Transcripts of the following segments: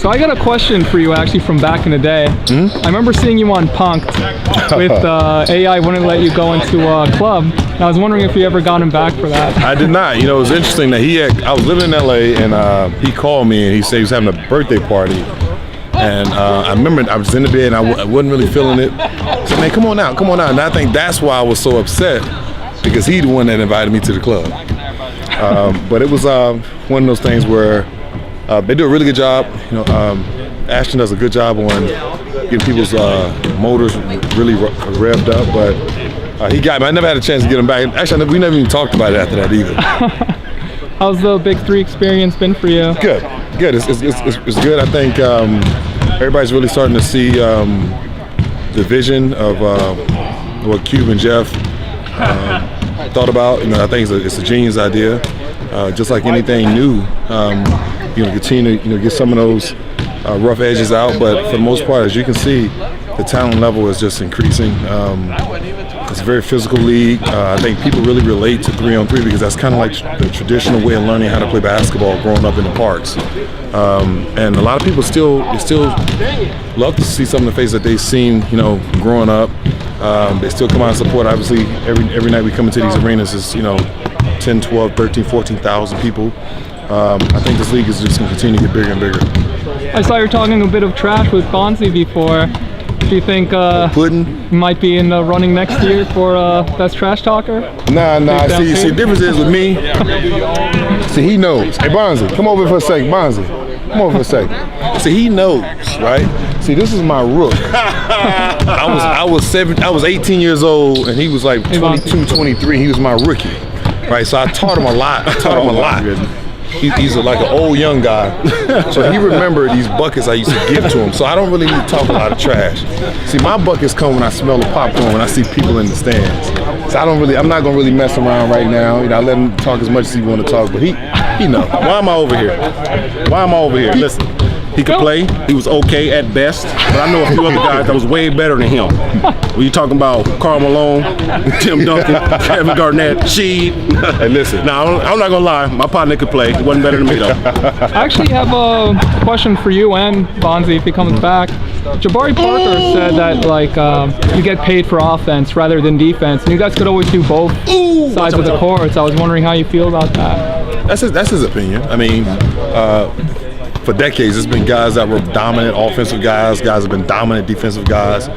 So I got a question for you actually from back in the day. I remember seeing you on Punk'd with AI wouldn't let you go into a club. And I was wondering if you ever got him back for that. I did not. You know, it was interesting that I was living in LA and he called me and he said he was having a birthday party. And I remember I was in the bed and I wasn't really feeling it. I said, man, come on out. And I think that's why I was so upset, because he's the one that invited me to the club. But it was one of those things where they do a really good job. You know, Ashton does a good job on getting people's motors really revved up. But he got me. I never had a chance to get him back. Actually, we never even talked about it after that either. How's the BIG3 experience been for you? Good. It's good. I think everybody's really starting to see the vision of what Cube and Jeff thought about. You know, I think it's a genius idea. Just like anything new, continue to get some of those rough edges out. But for the most part, as you can see, the talent level is just increasing. It's a very physical league. I think people really relate to 3-on-3 because that's kind of like the traditional way of learning how to play basketball growing up in the parks. And a lot of people still love to see some of the faces that they've seen, growing up. They still come out and support. Obviously, every night we come into these arenas is, 10, 12, 13, 14,000 people. I think this league is just going to continue to get bigger and bigger. I saw you talking a bit of trash with Bonzi before. Do you think you might be in the running next year for best trash talker? Nah. See, the difference is with me. See, he knows. Hey, Bonzi, come over for a second. Bonzi, come over for a second. See, he knows, right? See, this is my rook. I was 18 years old, and he was like 22, 23. He was my rookie, right? So I taught him a lot. He's like an old young guy, so he remembered these buckets I used to give to him. So I don't really need to talk a lot of trash. See, my buckets come when I smell the popcorn, when I see people in the stands. So I'm not gonna really mess around right now. I let him talk as much as he want to talk, but he know. Why am I over here? Listen, he could play. He was okay at best, but I know a few other guys that was way better than him. When you talking about Karl Malone, Tim Duncan, Kevin Garnett, Sheed. Hey, listen. Now, I'm not gonna lie. My partner could play. He wasn't better than me though. I actually have a question for you and Bonzi if he comes back. Jabari Parker said that you get paid for offense rather than defense, and you guys could always do both sides of the court. So I was wondering how you feel about that. That's his opinion. I mean, for decades, it's been guys that were dominant offensive guys. Guys have been dominant defensive guys.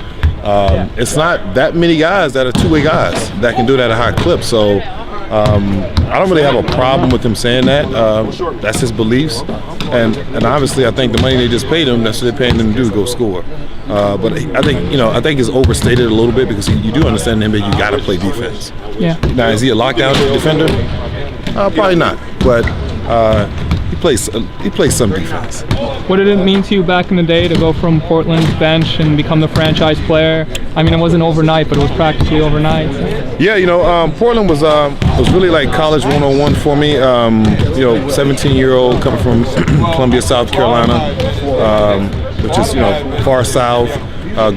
It's not that many guys that are two-way guys that can do that at a high clip. So I don't really have a problem with him saying that. That's his beliefs. And obviously, I think the money they just paid him, that's what they're paying him to do, go score. But I think it's overstated a little bit because you do understand him that you got to play defense. Yeah. Now, is he a lockdown defender? Probably not. But he plays some defense. What did it mean to you back in the day to go from Portland's bench and become the franchise player? I mean, it wasn't overnight, but it was practically overnight. Yeah, Portland was really like college 101 for me. 17-year-old coming from Columbia, South Carolina, which is far south.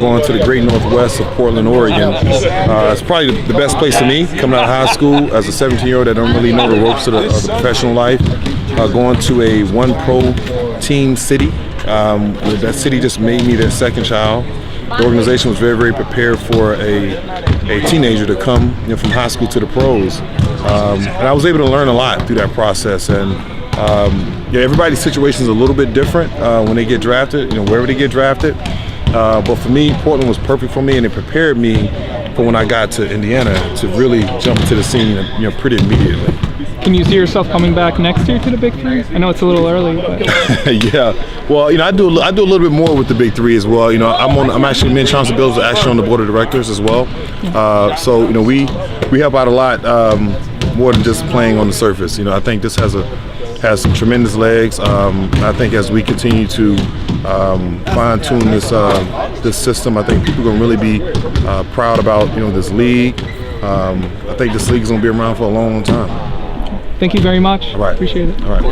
Going to the great northwest of Portland, Oregon. It's probably the best place for me coming out of high school as a 17-year-old that don't really know the ropes of the professional life. Going to a one pro team city. That city just made me their second child. The organization was very, very prepared for a teenager to come from high school to the pros. And I was able to learn a lot through that process. And everybody's situation is a little bit different when they get drafted, wherever they get drafted. But for me, Portland was perfect for me, and it prepared me for when I got to Indiana to really jump to the scene, pretty immediately. Can you see yourself coming back next year to the BIG3? I know it's a little early, but yeah. Well, I do a little bit more with the BIG3 as well. I'm actually me and Chauncey Bills are actually on the board of directors as well. So we help out a lot more than just playing on the surface. I think this has some tremendous legs. I think as we continue to fine-tune this system, I think people are going to really be proud about this league. I think this league is going to be around for a long, long time. Thank you very much. All right. Appreciate it. All right.